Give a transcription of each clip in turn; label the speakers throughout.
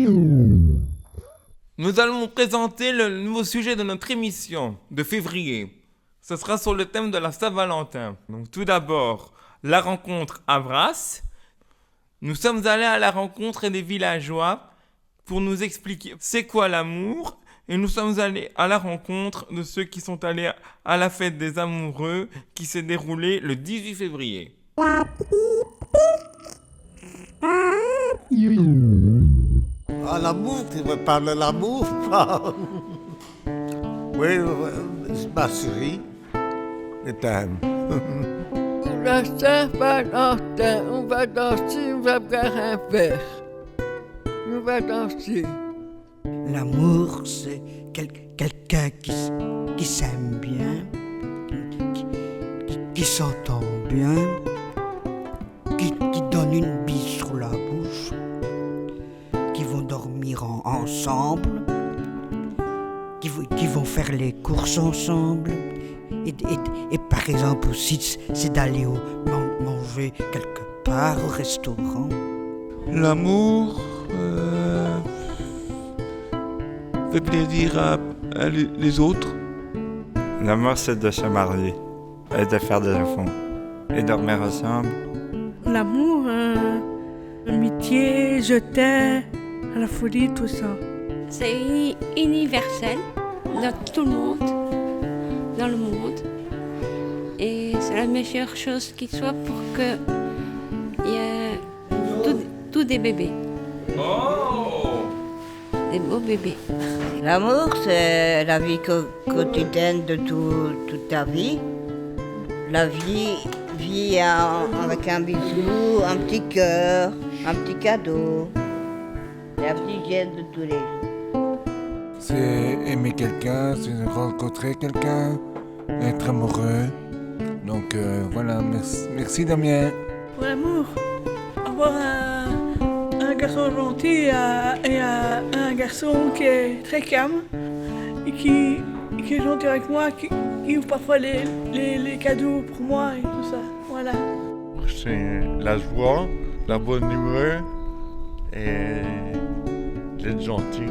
Speaker 1: Nous allons vous présenter le nouveau sujet de notre émission de février. Ce sera sur le thème de la Saint-Valentin. Donc tout d'abord, la rencontre à Vras. Nous sommes allés à la rencontre des villageois pour nous expliquer c'est quoi l'amour. Et nous sommes allés à la rencontre de ceux qui sont allés à la fête des amoureux qui s'est déroulée le 18 février.
Speaker 2: Ah, l'amour, tu veux parler de l'amour? Oui, ma chérie, je t'aime.
Speaker 3: La Saint-Valentin, on va danser, on va boire un verre. On va danser.
Speaker 4: L'amour, c'est quelqu'un qui s'aime bien, qui s'entend bien, qui donne une bise sur la bouche, qui vont dormir ensemble, qui vont faire les courses ensemble. Et par exemple aussi, c'est d'aller manger quelque part au restaurant.
Speaker 5: L'amour fait plaisir à les autres.
Speaker 6: L'amour, c'est de se marier et de faire des enfants et dormir ensemble.
Speaker 7: L'amour, l'amitié, je t'aime, la folie, tout ça.
Speaker 8: C'est universel dans tout le monde, dans le monde. Et c'est la meilleure chose qui soit pour que il y ait tous des bébés.
Speaker 1: Oh!
Speaker 8: Des beaux bébés.
Speaker 9: L'amour, c'est la vie quotidienne de toute ta vie. La vie avec un bisou, un petit cœur, un petit cadeau. La petite geste de tous les jours.
Speaker 5: C'est aimer quelqu'un, c'est rencontrer quelqu'un, être amoureux. Donc voilà, merci Damien.
Speaker 7: Pour l'amour, avoir un garçon gentil et un garçon qui est très calme et qui est gentil avec moi, qui ouvre parfois les cadeaux pour moi et tout ça. Voilà.
Speaker 10: C'est la joie, la bonne humeur et d'être gentil.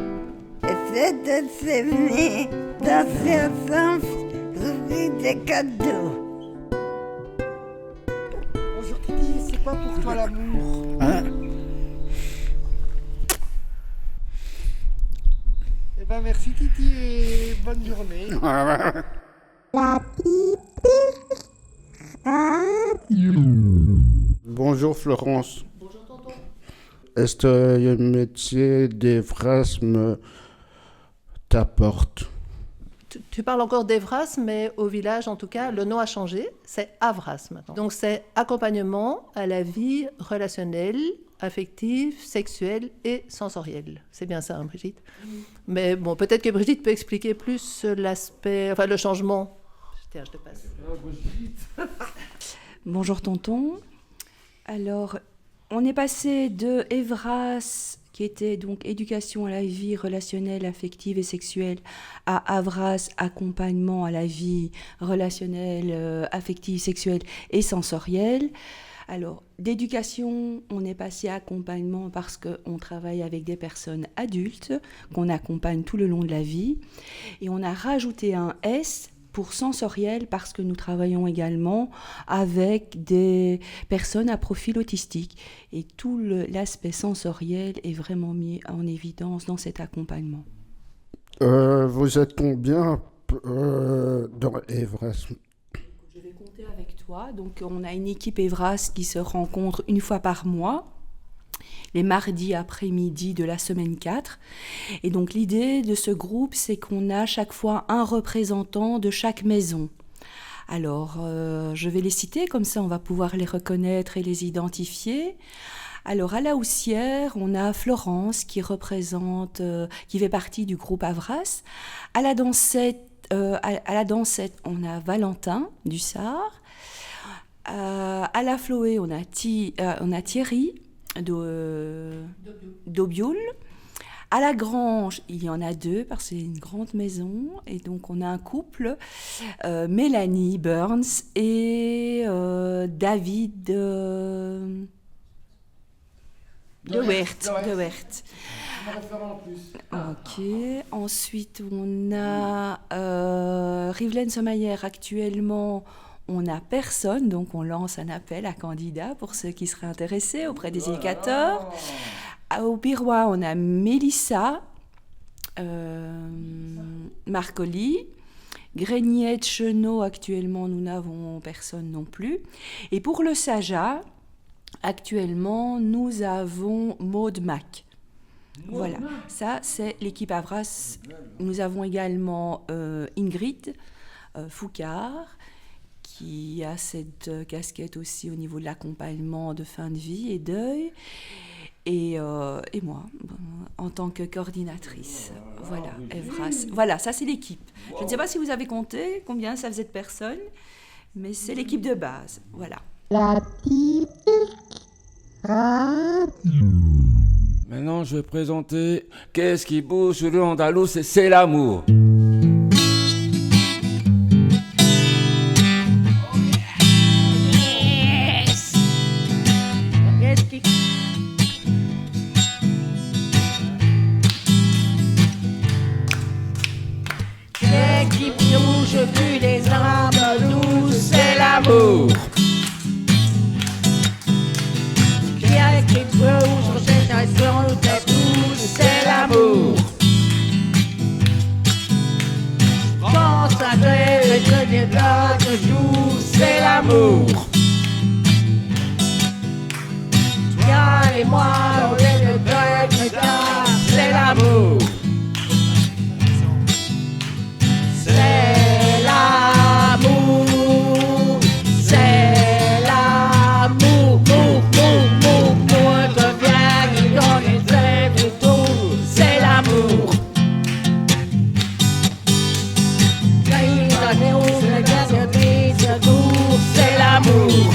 Speaker 9: C'est de s'aimer, danser ensemble, ouvrir des cadeaux.
Speaker 4: Bonjour Titi, c'est quoi pour toi l'amour? Eh ben merci Titi et bonne journée.
Speaker 11: Bonjour Florence. Bonjour tonton. Est-ce que le métier d'Evrasme t'apporte?
Speaker 12: Tu parles encore d'Evras, mais au village, en tout cas, le nom a changé. C'est Avras maintenant. Donc, c'est accompagnement à la vie relationnelle, affective, sexuelle et sensorielle. C'est bien ça, hein, Brigitte? Mais bon, peut-être que Brigitte peut expliquer plus l'aspect, enfin le changement. Tiens, je te passe.
Speaker 13: Bonjour tonton. Alors, on est passé de Evras, qui était donc éducation à la vie relationnelle, affective et sexuelle, à Avras, accompagnement à la vie relationnelle, affective, sexuelle et sensorielle. Alors, d'éducation, on est passé à accompagnement parce qu'on travaille avec des personnes adultes qu'on accompagne tout le long de la vie. Et on a rajouté un S pour sensoriel parce que nous travaillons également avec des personnes à profil autistique. Et tout l'aspect sensoriel est vraiment mis en évidence dans cet accompagnement.
Speaker 11: Vous êtes combien dans Evras?
Speaker 13: Je vais compter avec toi. Donc, on a une équipe Evras qui se rencontre une fois par mois, les mardis après-midi de la semaine 4. Et donc l'idée de ce groupe, c'est qu'on a chaque fois un représentant de chaque maison. Alors, je vais les citer, comme ça on va pouvoir les reconnaître et les identifier. Alors, à la Houssière, on a Florence qui représente, qui fait partie du groupe Avras. À la Dansette, on a Valentin du Sar. À la Floé, on a Thierry d'Aubioul. À la Grange, il y en a 2 parce que c'est une grande maison et donc on a un couple, Mélanie Burns et David de Wert. Ok. Ensuite, on a Rivelaine-Sommaillère. Actuellement, on n'a personne, donc on lance un appel à candidats pour ceux qui seraient intéressés auprès des éducateurs. Au Pirois, on a Mélissa, Marcoli. Graignette, Chenot, actuellement, nous n'avons personne non plus. Et pour le Saja, actuellement, nous avons Maud Mac. Voilà, ça c'est l'équipe Avras. Nous avons également Ingrid Foucard, qui a cette casquette aussi au niveau de l'accompagnement de fin de vie et deuil. Et moi, en tant que coordinatrice. Voilà, Evras. Voilà, ça c'est l'équipe. Je ne sais pas si vous avez compté combien ça faisait de personnes, mais c'est l'équipe de base. Voilà.
Speaker 14: La petite radio.
Speaker 15: Maintenant, je vais présenter Qu'est-ce qui bouge sur le Andalous, c'est l'amour.
Speaker 14: Plus les arbres douces, c'est l'amour. Qui a qui bouge sur cette nation très douce, c'est l'amour. Pense à rêve et que des blagues jouent, c'est l'amour. Tiens et moi, on est le deuil, c'est l'amour. C'est l'amour, c'est l'amour, moi je viens dans les airs du tout, c'est l'amour. C'est l'amour.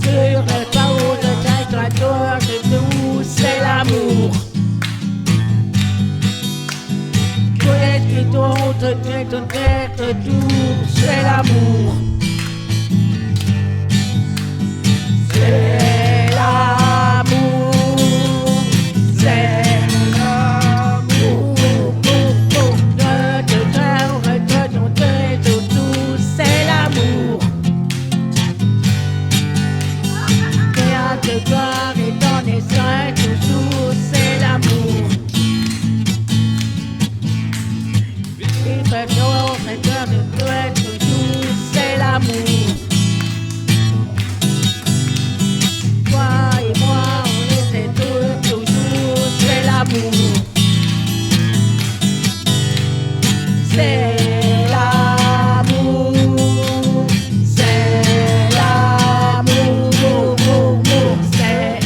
Speaker 14: Sur le chaos de température de tout, c'est l'amour. Tout, c'est l'amour. C'est l'amour. C'est l'amour. Tout, c'est l'amour. Rien de gloire et dans les seins, toujours, c'est l'amour. C'est l'amour. Toi et moi, on était tous, toujours, c'est l'amour. C'est l'amour. C'est l'amour. C'est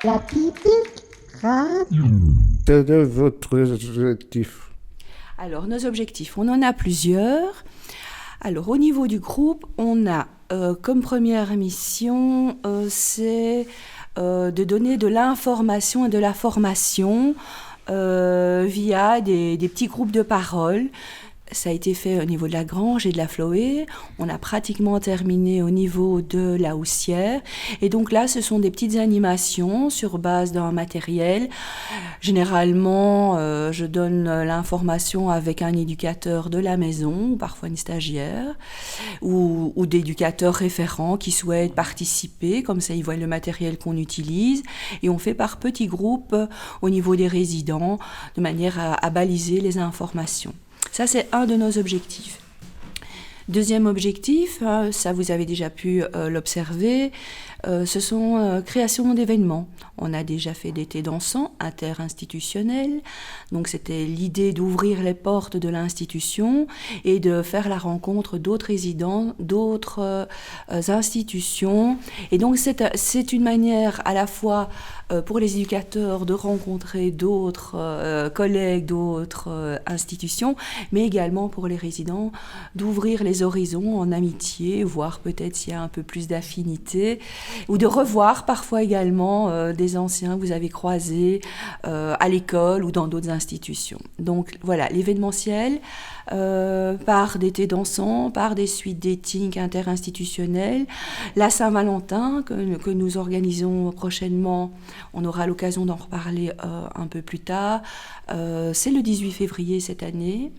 Speaker 11: La petite radio. Quel est votre objectif?
Speaker 13: Alors, nos objectifs, on en a plusieurs. Alors, au niveau du groupe, on a comme première mission, c'est de donner de l'information et de la formation via des petits groupes de parole. Ça a été fait au niveau de la Grange et de la Floé. On a pratiquement terminé au niveau de la Houssière. Et donc là, ce sont des petites animations sur base d'un matériel. Généralement, je donne l'information avec un éducateur de la maison, ou parfois une stagiaire, ou d'éducateurs référents qui souhaitent participer. Comme ça, ils voient le matériel qu'on utilise. Et on fait par petits groupes au niveau des résidents, de manière à baliser les informations. Ça, c'est un de nos objectifs. Deuxième objectif, ça vous avez déjà pu l'observer, ce sont création d'événements. On a déjà fait d'été dansant interinstitutionnel, donc c'était l'idée d'ouvrir les portes de l'institution et de faire la rencontre d'autres résidents, d'autres institutions. Et donc c'est une manière à la fois pour les éducateurs de rencontrer d'autres collègues, d'autres institutions, mais également pour les résidents d'ouvrir les horizons en amitié, voir peut-être s'il y a un peu plus d'affinité, ou de revoir parfois également des anciens que vous avez croisés à l'école ou dans d'autres institutions. Donc voilà, l'événementiel, par d'été dansant, par des suites dating interinstitutionnelles, la Saint-Valentin que nous organisons prochainement, on aura l'occasion d'en reparler un peu plus tard, c'est le 18 février cette année.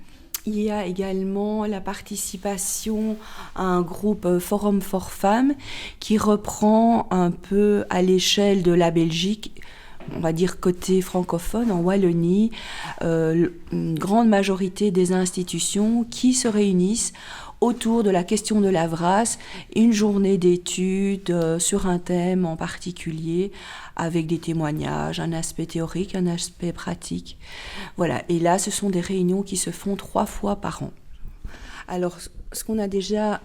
Speaker 13: Il y a également la participation à un groupe Forum for Femmes qui reprend un peu à l'échelle de la Belgique, on va dire côté francophone, en Wallonie, une grande majorité des institutions qui se réunissent autour de la question de l'Avras, une journée d'études sur un thème en particulier, avec des témoignages, un aspect théorique, un aspect pratique. Voilà, et là, ce sont des réunions qui se font 3 fois par an. Alors, ce qu'on a déjà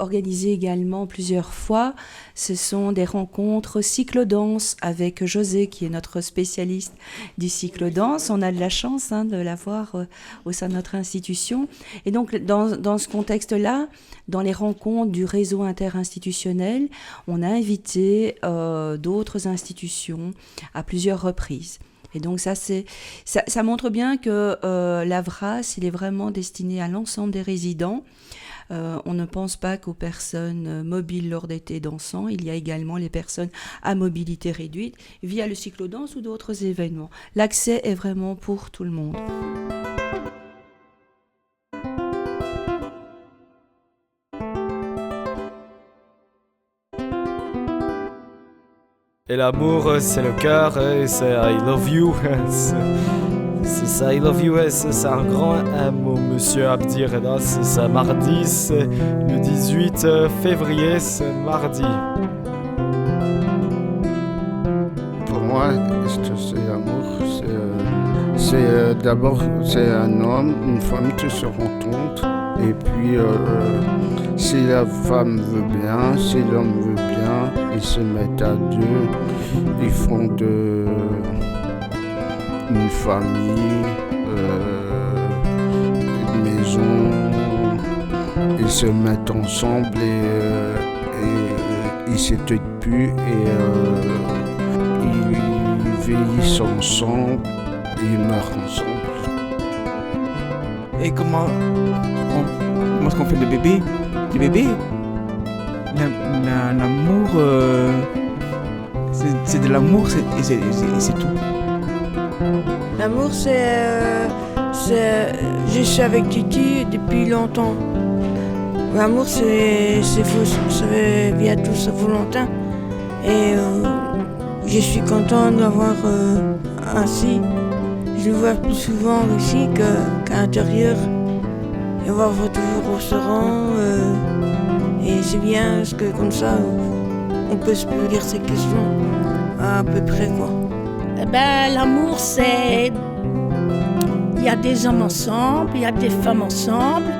Speaker 13: organisé également plusieurs fois, ce sont des rencontres cyclo-danse avec José, qui est notre spécialiste du cyclo-danse. On a de la chance de l'avoir au sein de notre institution. Et donc, dans ce contexte-là, dans les rencontres du réseau interinstitutionnel, on a invité d'autres institutions à plusieurs reprises. Et donc ça montre bien que l'Avras, il est vraiment destiné à l'ensemble des résidents. On ne pense pas qu'aux personnes mobiles lors d'été dansant, il y a également les personnes à mobilité réduite via le cyclo-danse ou d'autres événements. L'accès est vraiment pour tout le monde.
Speaker 16: Et l'amour, c'est le cœur, et c'est I love you. C'est ça, I love you, c'est un grand mot, monsieur Abdi Reda. C'est mardi, c'est le 18 février, c'est mardi.
Speaker 11: Pour moi, c'est l'amour. C'est d'abord, c'est un homme, une femme qui se rencontrent. Et puis, si la femme veut bien, si l'homme veut bien, ils se mettent à deux, ils font une famille, une maison, ils se mettent ensemble et ils s'éteignent plus et ils vieillissent ensemble et ils meurent ensemble.
Speaker 17: Et comment est-ce qu'on fait des bébés? Des bébés? L'amour, c'est de l'amour et c'est tout.
Speaker 18: L'amour, je suis avec Titi depuis longtemps. L'amour, c'est faux, ça vient tout ça volontaire. Et je suis content d'avoir ainsi. Je le vois plus souvent ici qu'à l'intérieur. Et on va toujours au restaurant. Et c'est bien parce que comme ça, on peut se poser ces questions à peu près quoi.
Speaker 19: L'amour, c'est... Il y a des hommes ensemble, il y a des femmes ensemble.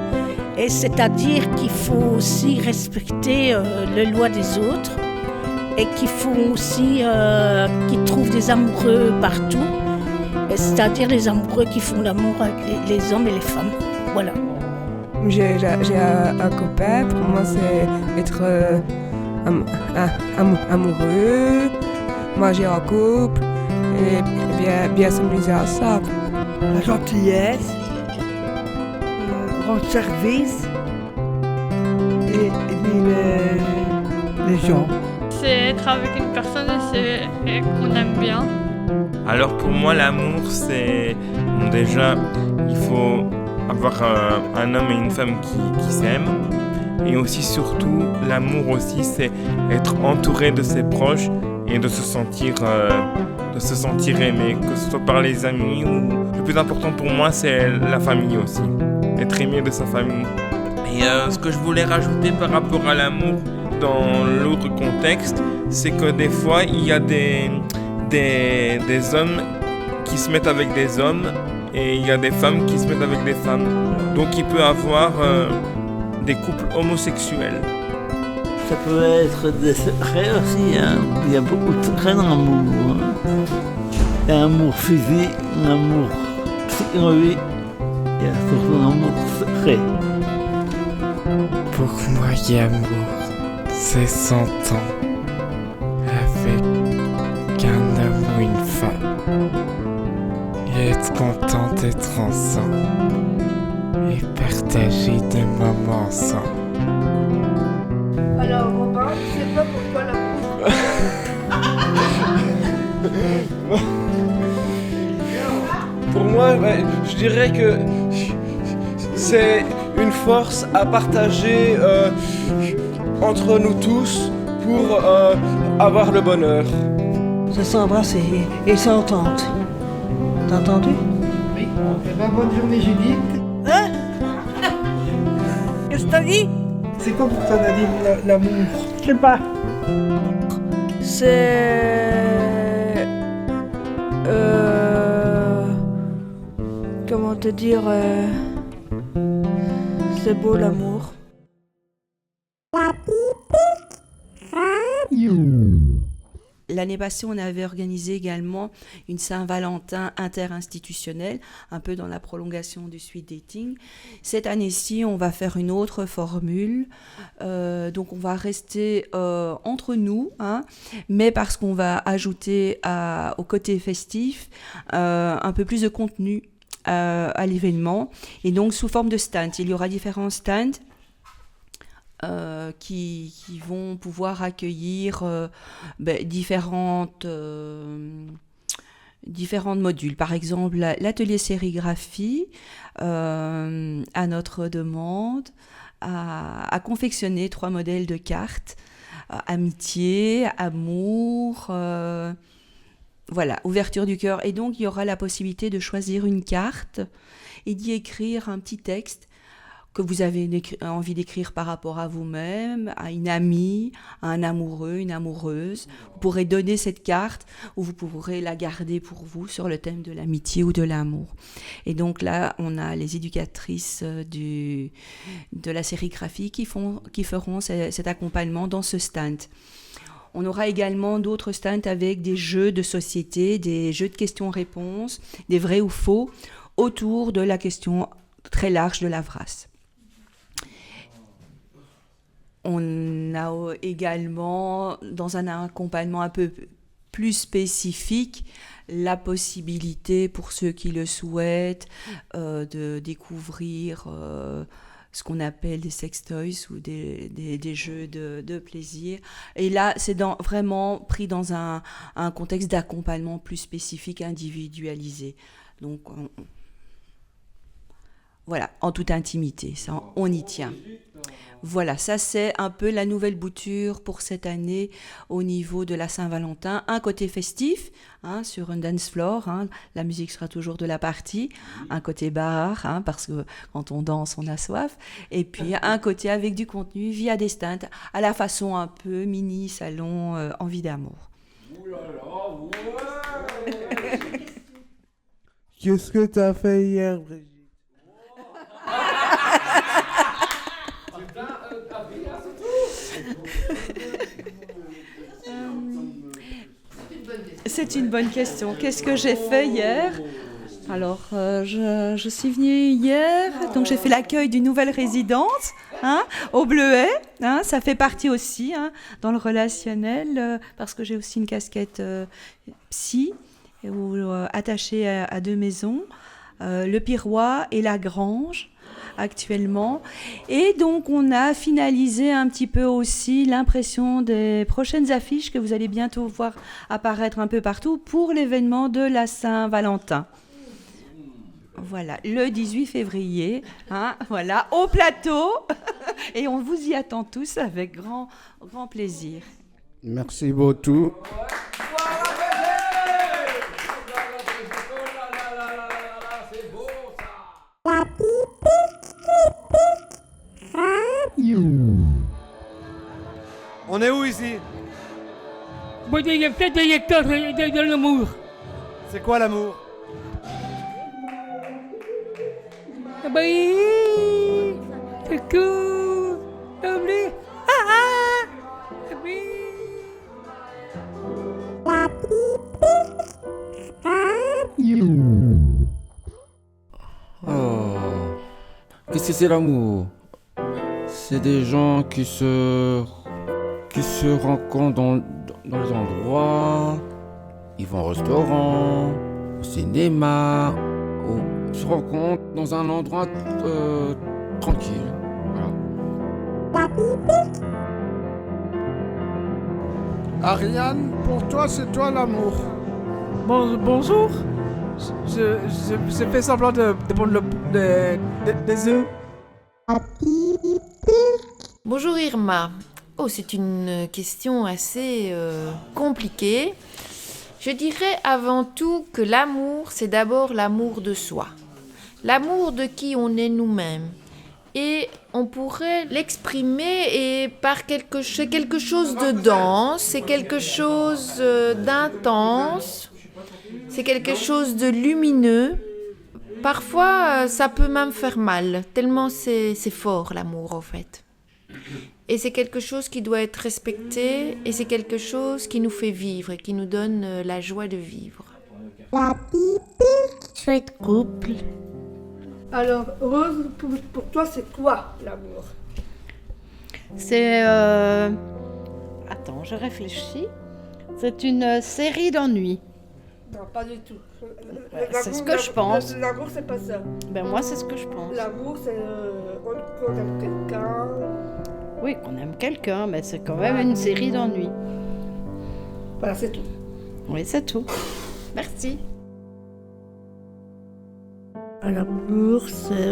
Speaker 19: Et c'est-à-dire qu'il faut aussi respecter les lois des autres. Et qu'il faut aussi qu'ils trouvent des amoureux partout. Et c'est-à-dire les amoureux qui font l'amour avec les hommes et les femmes. Voilà.
Speaker 20: J'ai un copain, pour moi c'est être amoureux, manger en couple et bien s'amuser ensemble.
Speaker 21: La gentillesse, rendre service et les gens.
Speaker 22: C'est être avec une personne et qu'on aime bien.
Speaker 1: Alors pour moi l'amour c'est déjà il faut avoir un homme et une femme qui s'aiment. Et aussi, surtout, l'amour aussi, c'est être entouré de ses proches et de se sentir aimé, que ce soit par les amis ou... Le plus important pour moi, c'est la famille aussi. Être aimé de sa famille. Et ce que je voulais rajouter par rapport à l'amour dans l'autre contexte, c'est que des fois, il y a des hommes qui se mettent avec des hommes et il y a des femmes qui se mettent avec des femmes. Donc il peut y avoir des couples homosexuels.
Speaker 2: Ça peut être des secrets aussi, hein. Il y a beaucoup de secrets dans l'amour. Il y a l'amour physique, l'amour psychologique, il y a surtout l'amour secret.
Speaker 3: Pour moi, l'amour, c'est s'entendre avec un homme ou une femme et être content d'être ensemble et partager des moments ensemble.
Speaker 18: Alors, Robin, je sais pas pourquoi l'amour.
Speaker 16: Pour moi, je dirais que c'est une force à partager entre nous tous pour avoir le bonheur.
Speaker 18: C'est s'embrasser et s'entendre. T'as entendu?
Speaker 4: Oui. Bonne journée, Judith.
Speaker 18: Hein? Qu'est-ce que t'as dit?
Speaker 4: C'est quoi pour toi, Nadine, l'amour?
Speaker 18: Je sais pas. C'est... Comment te dire... C'est beau l'amour.
Speaker 13: L'année passée, on avait organisé également une Saint-Valentin interinstitutionnelle, un peu dans la prolongation du Sweet Dating. Cette année-ci, on va faire une autre formule. Donc, on va rester entre nous, hein, mais parce qu'on va ajouter au côté festif un peu plus de contenu à l'événement. Et donc, sous forme de stands. Il y aura différents stands. Qui vont pouvoir accueillir différents modules. Par exemple, l'atelier sérigraphie, à notre demande, a confectionné 3 modèles de cartes. Amitié, amour, voilà, ouverture du cœur. Et donc, il y aura la possibilité de choisir une carte et d'y écrire un petit texte que vous avez envie d'écrire par rapport à vous-même, à une amie, à un amoureux, une amoureuse. Vous pourrez donner cette carte ou vous pourrez la garder pour vous sur le thème de l'amitié ou de l'amour. Et donc là, on a les éducatrices de la sérigraphie qui feront cet accompagnement dans ce stand. On aura également d'autres stands avec des jeux de société, des jeux de questions-réponses, des vrais ou faux, autour de la question très large de la VRAS. On a également, dans un accompagnement un peu plus spécifique, la possibilité pour ceux qui le souhaitent de découvrir ce qu'on appelle des sextoys ou des jeux de plaisir. Et là, c'est vraiment pris dans un contexte d'accompagnement plus spécifique, individualisé. Donc, voilà, en toute intimité, ça, on y tient. Voilà, ça c'est un peu la nouvelle bouture pour cette année au niveau de la Saint-Valentin. Un côté festif, hein, sur un dance floor, hein, la musique sera toujours de la partie. Un côté bar, hein, parce que quand on danse, on a soif. Et puis un côté avec du contenu via des stands, à la façon un peu mini salon envie d'amour.
Speaker 5: Qu'est-ce que t'as fait hier, Brigitte?
Speaker 13: C'est une bonne question. Qu'est-ce que j'ai fait hier ? Alors, je suis venue hier, donc j'ai fait l'accueil d'une nouvelle résidente, hein, au Bleuet. Hein, ça fait partie aussi, hein, dans le relationnel, parce que j'ai aussi une casquette psy, attachée à 2 maisons, le Pirois et la Grange, actuellement. Et donc, on a finalisé un petit peu aussi l'impression des prochaines affiches que vous allez bientôt voir apparaître un peu partout pour l'événement de la Saint-Valentin. Voilà, le 18 février, hein, voilà, au plateau. Et on vous y attend tous avec grand, grand plaisir.
Speaker 11: Merci beaucoup.
Speaker 14: La
Speaker 6: On est où ici?
Speaker 8: Bon, il y a peut-être des hectares de l'amour.
Speaker 6: C'est quoi l'amour?
Speaker 8: Ah bah, c'est cool. Oublie. Oui.
Speaker 15: Oh, qu'est-ce que c'est l'amour? C'est des gens qui se rencontrent dans les endroits, ils vont au restaurant, au cinéma, se rencontrent dans un endroit tranquille. Voilà.
Speaker 11: Ariane, pour toi, c'est toi l'amour.
Speaker 5: Bonjour. Je fais semblant de prendre des œufs.
Speaker 23: Bonjour Irma. Oh, c'est une question assez compliquée. Je dirais avant tout que l'amour, c'est d'abord l'amour de soi. L'amour de qui on est nous-mêmes. Et on pourrait l'exprimer et par c'est quelque chose de dense, c'est quelque chose d'intense, c'est quelque chose de lumineux. Parfois, ça peut même faire mal, tellement c'est fort l'amour en fait. Et c'est quelque chose qui doit être respecté et c'est quelque chose qui nous fait vivre et qui nous donne la joie de vivre.
Speaker 19: Chouette couple.
Speaker 21: Alors, Rose, pour toi, c'est quoi l'amour?
Speaker 19: C'est... Attends, je réfléchis. C'est une série d'ennuis.
Speaker 21: Non, pas du tout.
Speaker 19: C'est ce que je pense.
Speaker 21: L'amour, c'est pas ça.
Speaker 19: Ben moi, c'est ce que je pense.
Speaker 21: L'amour, c'est qu'on aime quelqu'un.
Speaker 19: Oui, qu'on aime quelqu'un, mais c'est quand même une série d'ennuis.
Speaker 21: Voilà, c'est tout.
Speaker 19: Oui, c'est tout. Merci.
Speaker 21: L'amour, c'est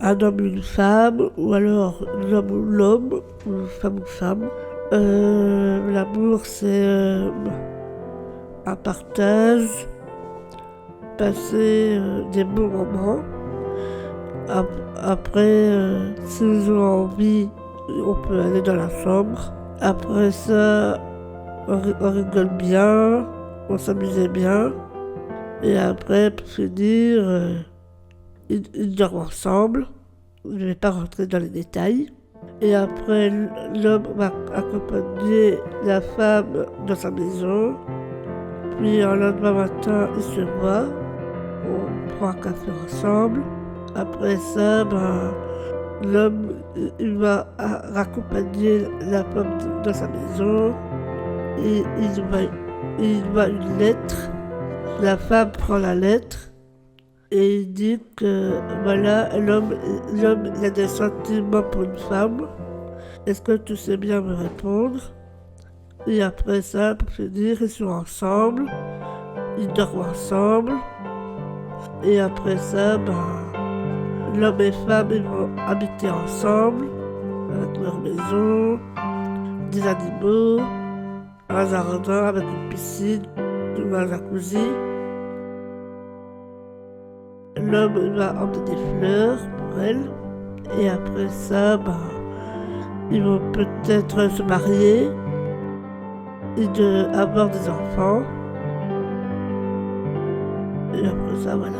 Speaker 21: un homme, une femme, ou alors l'homme ou l'homme, ou femme ou femme. L'amour, c'est un partage, passer des bons moments. Après, si nous avons envie, on peut aller dans la chambre. Après ça, on rigole bien, on s'amusait bien. Et après, pour finir, ils dorment ensemble. Je ne vais pas rentrer dans les détails. Et après, l'homme va accompagner la femme dans sa maison. Puis, un lendemain matin, ils se voient. On prend un café ensemble. Après ça, l'homme il va raccompagner la femme dans sa maison. Et il va une lettre. La femme prend la lettre et il dit que voilà, l'homme il a des sentiments pour une femme. Est-ce que tu sais bien me répondre? Et après ça, pour finir, ils sont ensemble, ils dorment ensemble. Et après ça, l'homme et femme ils vont habiter ensemble, avec leur maison, des animaux, un jardin avec une piscine, un jacuzzi. L'homme va emmener des fleurs pour elle. Et après ça, ils vont peut-être se marier et avoir des enfants. Et après ça, voilà.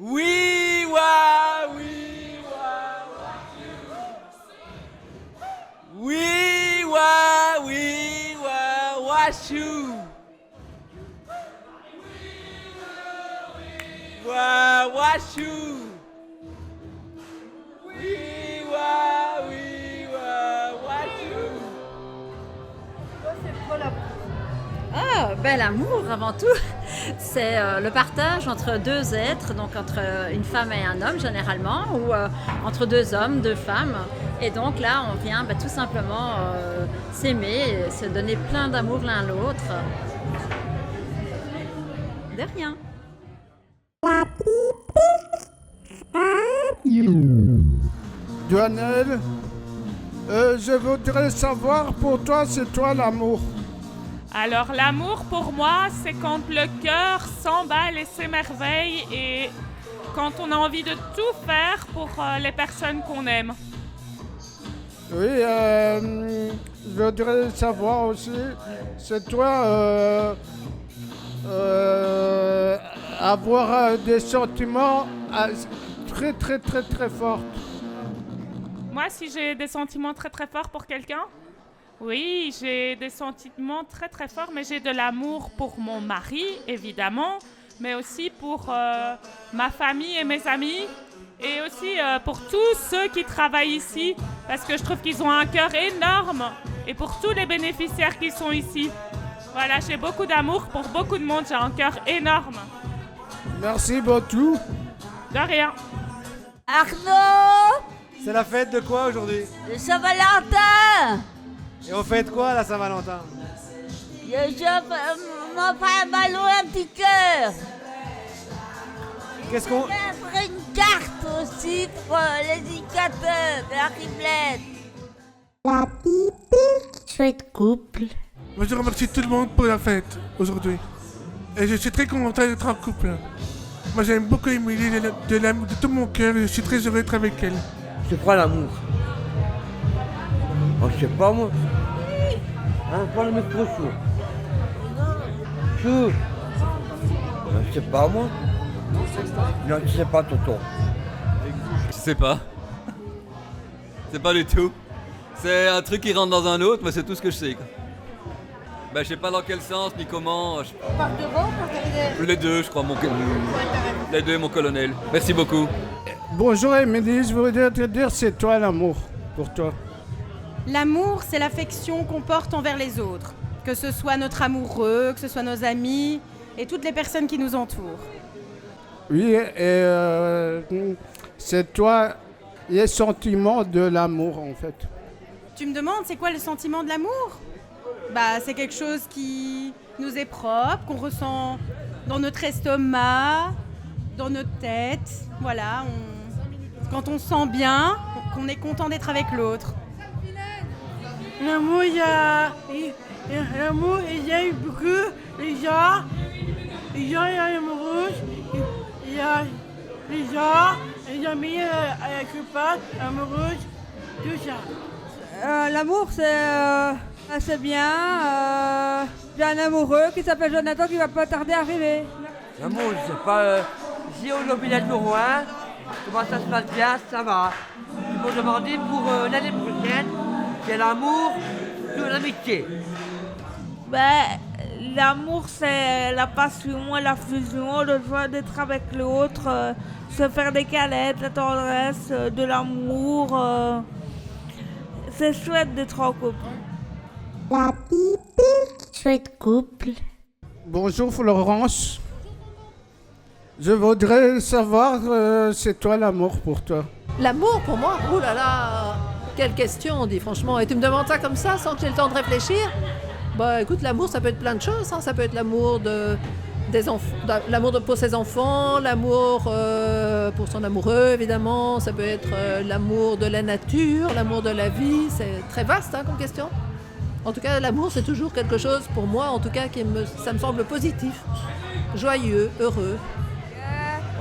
Speaker 1: Oui, wa, oui, wa, oui, wa, oui, wa, washu. Wa, washu. Oui, wa, oui, wa, washu.
Speaker 24: Ah, ben l'amour avant tout, c'est le partage entre deux êtres, donc entre une femme et un homme généralement, ou entre deux hommes, deux femmes. Et donc là, on vient tout simplement s'aimer, et se donner plein d'amour l'un l'autre. De rien.
Speaker 11: Duanel, Je voudrais savoir, pour toi, c'est toi l'amour?
Speaker 7: Alors l'amour pour moi, c'est quand le cœur s'emballe et s'émerveille et quand on a envie de tout faire pour les personnes qu'on aime.
Speaker 11: Oui, je voudrais savoir aussi, c'est toi avoir des sentiments très très très très forts.
Speaker 7: Moi, si j'ai des sentiments très très forts pour quelqu'un, oui, j'ai des sentiments très très forts, mais j'ai de l'amour pour mon mari, évidemment, mais aussi pour ma famille et mes amis, et aussi pour tous ceux qui travaillent ici, parce que je trouve qu'ils ont un cœur énorme, et pour tous les bénéficiaires qui sont ici. Voilà, j'ai beaucoup d'amour pour beaucoup de monde, j'ai un cœur énorme.
Speaker 11: Merci beaucoup.
Speaker 7: De rien.
Speaker 6: Arnaud! C'est la fête de quoi aujourd'hui?
Speaker 14: De Saint-Valentin!
Speaker 6: Et on fête quoi à la Saint-Valentin?
Speaker 14: Je m'offre un ballon, un petit cœur.
Speaker 6: Qu'est-ce qu'on...
Speaker 14: Je une carte aussi pour les indicateurs de la Riblette.
Speaker 21: La pipi. Chouette couple.
Speaker 9: Moi je remercie tout le monde pour la fête aujourd'hui. Et je suis très content d'être en couple. Moi j'aime beaucoup Émilie de tout mon cœur et je suis très heureux d'être avec elle.
Speaker 10: C'est quoi l'amour? Oh, je sais pas moi. Hein, pas le micro chaud. Chou. Je sais pas moi. Non, je sais pas, Toto.
Speaker 12: Je sais pas. C'est pas du tout. C'est un truc qui rentre dans un autre, mais c'est tout ce que je sais. Ben, je sais pas dans quel sens ni comment.
Speaker 14: Par devant,
Speaker 12: Les deux, je crois, les deux, mon colonel. Merci beaucoup.
Speaker 11: Bonjour Émilie, je voudrais te dire, c'est toi l'amour, pour toi.
Speaker 25: L'amour, c'est l'affection qu'on porte envers les autres. Que ce soit notre amoureux, que ce soit nos amis et toutes les personnes qui nous entourent.
Speaker 11: Oui, et c'est toi les sentiments de l'amour en fait.
Speaker 25: Tu me demandes, c'est quoi le sentiment de l'amour? Bah, c'est quelque chose qui nous est propre, qu'on ressent dans notre estomac, dans notre tête. Voilà, quand on se sent bien, qu'on est content d'être avec l'autre.
Speaker 21: L'amour, il y a eu beaucoup. Les gens, il y a amoureux, il y a les gens, les amis, les copains, amoureuses, tout ça.
Speaker 20: L'amour, c'est bien. J'ai un amoureux qui s'appelle Jonathan qui va pas tarder à arriver.
Speaker 10: L'amour, je sais pas. Si on oublie numéro 1, comment ça se passe bien, ça va. Ils m'ont demandé pour l'année prochaine, c'est l'amour de l'amitié.
Speaker 21: L'amour, c'est la passion, la fusion, le joie d'être avec l'autre, se faire des câlins, de la tendresse, de l'amour. C'est chouette d'être en couple. La pipi. Chouette couple.
Speaker 11: Bonjour Florence. Je voudrais savoir, c'est toi l'amour pour toi?
Speaker 26: L'amour pour moi? Oh là là, quelle question, dis franchement. Et tu me demandes ça comme ça, sans que j'ai le temps de réfléchir? Bah écoute, l'amour, ça peut être plein de choses. Hein. Ça peut être l'amour pour ses enfants, l'amour pour son amoureux, évidemment. Ça peut être l'amour de la nature, l'amour de la vie. C'est très vaste comme question. En tout cas, l'amour, c'est toujours quelque chose, pour moi, en tout cas, ça me semble positif, joyeux, heureux.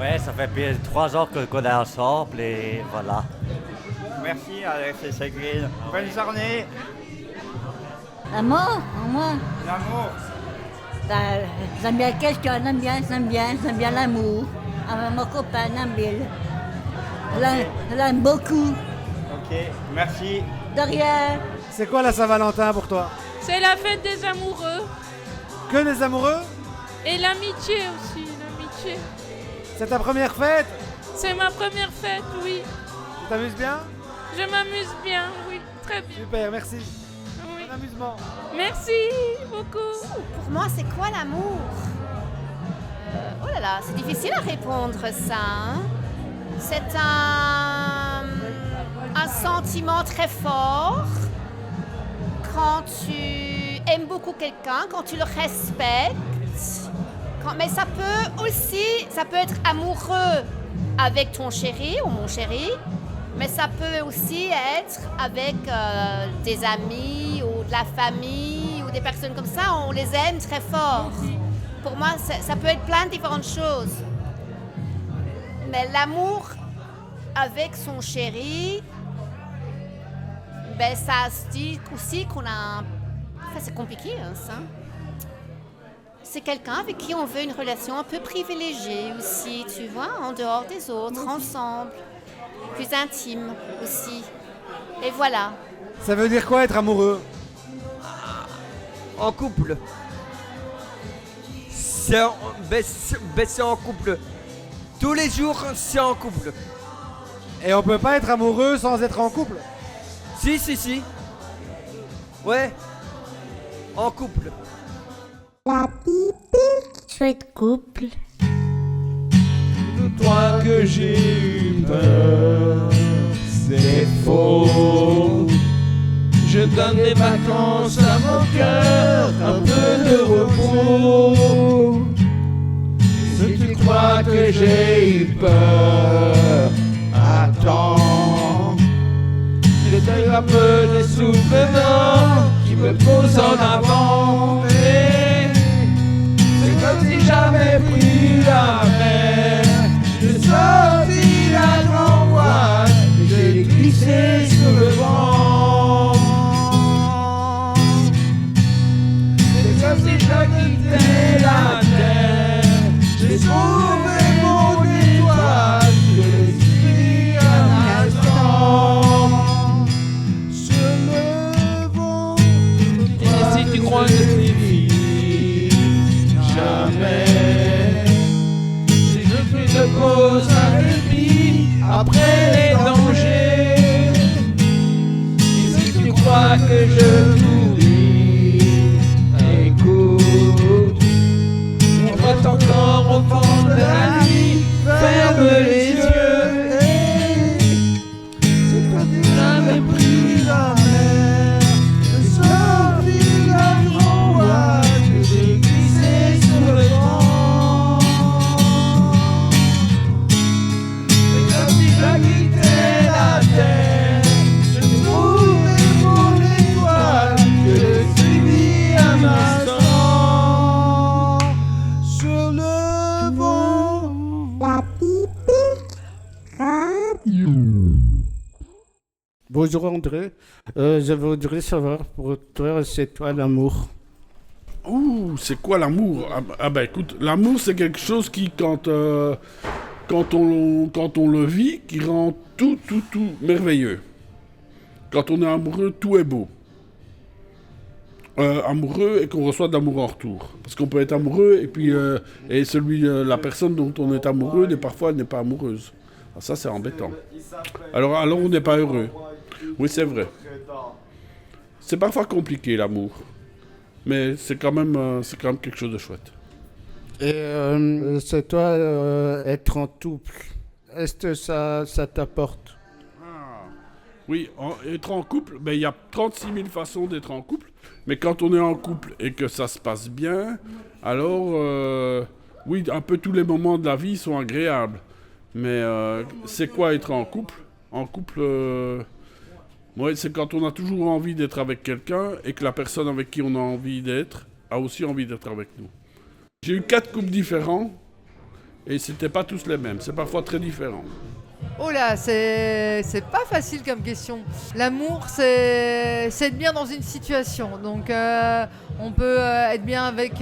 Speaker 27: Ouais, ça fait 3 ans qu'on est ensemble et voilà.
Speaker 28: Merci Alex et Ségrine. Bonne journée.
Speaker 14: L'amour, moi.
Speaker 28: L'amour.
Speaker 14: J'aime bien quelqu'un, j'aime bien l'amour. Avec mon copain, Nabil. Je l'aime beaucoup.
Speaker 28: Ok, merci.
Speaker 14: De rien.
Speaker 6: C'est quoi la Saint-Valentin pour toi?
Speaker 22: C'est la fête des amoureux.
Speaker 6: Que des amoureux?
Speaker 22: Et l'amitié aussi, l'amitié.
Speaker 6: C'est ta première fête?
Speaker 22: C'est ma première fête, oui.
Speaker 6: Tu t'amuses bien?
Speaker 22: Je m'amuse bien, oui, très bien.
Speaker 6: Super, merci.
Speaker 22: Oui.
Speaker 6: Bon amusement.
Speaker 22: Merci beaucoup.
Speaker 29: Pour moi, c'est quoi l'amour? Oh là là, c'est difficile à répondre ça. Hein? C'est un sentiment très fort quand tu aimes beaucoup quelqu'un, quand tu le respectes. Mais ça peut être amoureux avec ton chéri ou mon chéri, Mais ça peut aussi être avec des amis ou de la famille ou des personnes comme ça, on les aime très fort. Pour moi, ça peut être plein de différentes choses. Mais l'amour avec son chéri, ben ça se dit aussi qu'on a... Enfin, c'est compliqué, hein, ça. C'est quelqu'un avec qui on veut une relation un peu privilégiée aussi, tu vois, en dehors des autres, ensemble. Plus intime aussi. Et voilà.
Speaker 6: Ça veut dire quoi être amoureux?
Speaker 10: En couple. C'est en couple. Tous les jours, c'est en couple.
Speaker 6: Et on peut pas être amoureux sans être en couple?
Speaker 10: Si. Ouais. En couple.
Speaker 14: La pipi, chouette couple.
Speaker 1: Toi que j'ai eu peur, c'est faux. Je donne des vacances à mon cœur, un peu de repos. Si tu crois que j'ai eu peur, attends. J'ai un peu des souvenirs qui me posent en avant. Mais c'est comme si j'avais pris la mer. J'ai sorti la grande voile et j'ai glissé sur le vent. C'est comme si je quittais la terre. J'ai trouvé mon étoile, je l'ai suivi un instant. Sur le vent. Et si tu crois que c'est fini, jamais. Si je suis de cause un répit après les dangers. Et si tu crois que je t'oublie, écoute. On va encore au fond de la nuit, ferme les yeux. C'est toi qui m'avais pris la mer, j'ai sorti la grande voile que j'ai glissé sur le vent. C'est comme si je quittais la terre, je trouvais mon étoile, je l'ai suivi un instant. Sur le vent.
Speaker 14: La pipi, radio.
Speaker 11: Bonjour André, je voudrais savoir pour toi, c'est toi l'amour?
Speaker 2: Ouh, c'est quoi l'amour? Ah bah écoute, l'amour c'est quelque chose qui, quand on le vit, qui rend tout merveilleux. Quand on est amoureux, tout est beau. Amoureux et qu'on reçoit de l'amour en retour. Parce qu'on peut être amoureux et puis la personne dont on est amoureux, parfois elle n'est pas amoureuse. Ah, ça c'est embêtant. Alors on n'est pas heureux. Oui, c'est vrai. C'est parfois compliqué l'amour. Mais c'est quand même quelque chose de chouette.
Speaker 11: Et c'est toi être en couple. Est-ce que ça t'apporte?
Speaker 2: Oui, être en couple, ben, il y a 36 000 façons d'être en couple. Mais quand on est en couple et que ça se passe bien, alors oui, un peu tous les moments de la vie sont agréables. Mais c'est quoi être en couple? En couple, ouais, c'est quand on a toujours envie d'être avec quelqu'un et que la personne avec qui on a envie d'être a aussi envie d'être avec nous. J'ai eu 4 couples différents et c'était pas tous les mêmes. C'est parfois très différent.
Speaker 26: Oh là, c'est pas facile comme question. L'amour, c'est être bien dans une situation. Donc, on peut être bien avec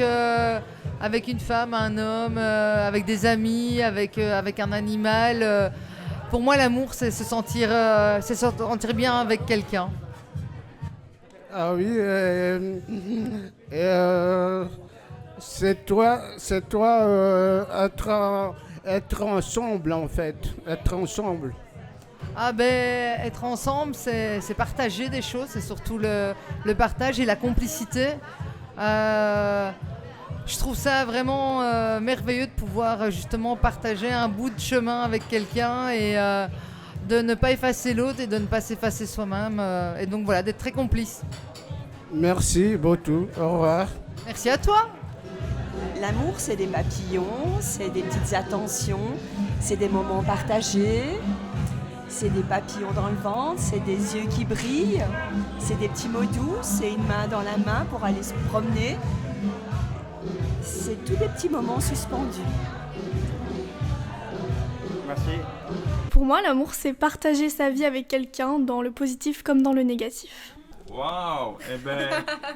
Speaker 26: une femme, un homme, avec des amis, avec un animal. Pour moi, l'amour, c'est se sentir bien avec quelqu'un.
Speaker 11: Ah oui, c'est toi être ensemble en fait, être ensemble.
Speaker 26: Ah ben, être ensemble, c'est partager des choses, c'est surtout le partage et la complicité. Je trouve ça vraiment merveilleux de pouvoir justement partager un bout de chemin avec quelqu'un et de ne pas effacer l'autre et de ne pas s'effacer soi-même. Et donc voilà, d'être très complice.
Speaker 11: Merci beaucoup, au revoir.
Speaker 26: Merci à toi.
Speaker 3: L'amour, c'est des papillons, c'est des petites attentions, c'est des moments partagés, C'est des papillons dans le ventre, c'est des yeux qui brillent, c'est des petits mots doux, c'est une main dans la main pour aller se promener. C'est tous des petits moments suspendus.
Speaker 28: Merci.
Speaker 4: Pour moi, l'amour, c'est partager sa vie avec quelqu'un dans le positif comme dans le négatif.
Speaker 1: Waouh. Eh ben,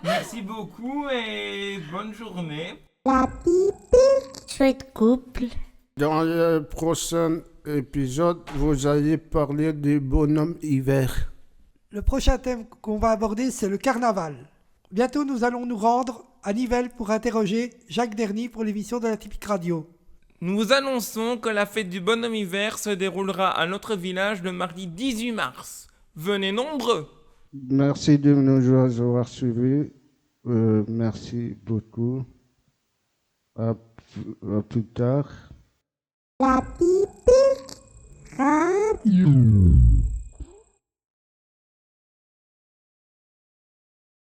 Speaker 1: merci beaucoup et bonne journée.
Speaker 21: La pipi. Chouette couple.
Speaker 11: Dans le prochain épisode, vous allez parler du bonhomme hiver.
Speaker 6: Le prochain thème qu'on va aborder, c'est le carnaval. Bientôt, nous allons nous rendre à Nivelles pour interroger Jacques Derny pour l'émission de la Typique Radio.
Speaker 1: Nous vous annonçons que la fête du bonhomme hiver se déroulera à notre village le mardi 18 mars. Venez nombreux.
Speaker 11: Merci de nous avoir suivis. Merci beaucoup. À plus tard.
Speaker 21: La pipi. Radio.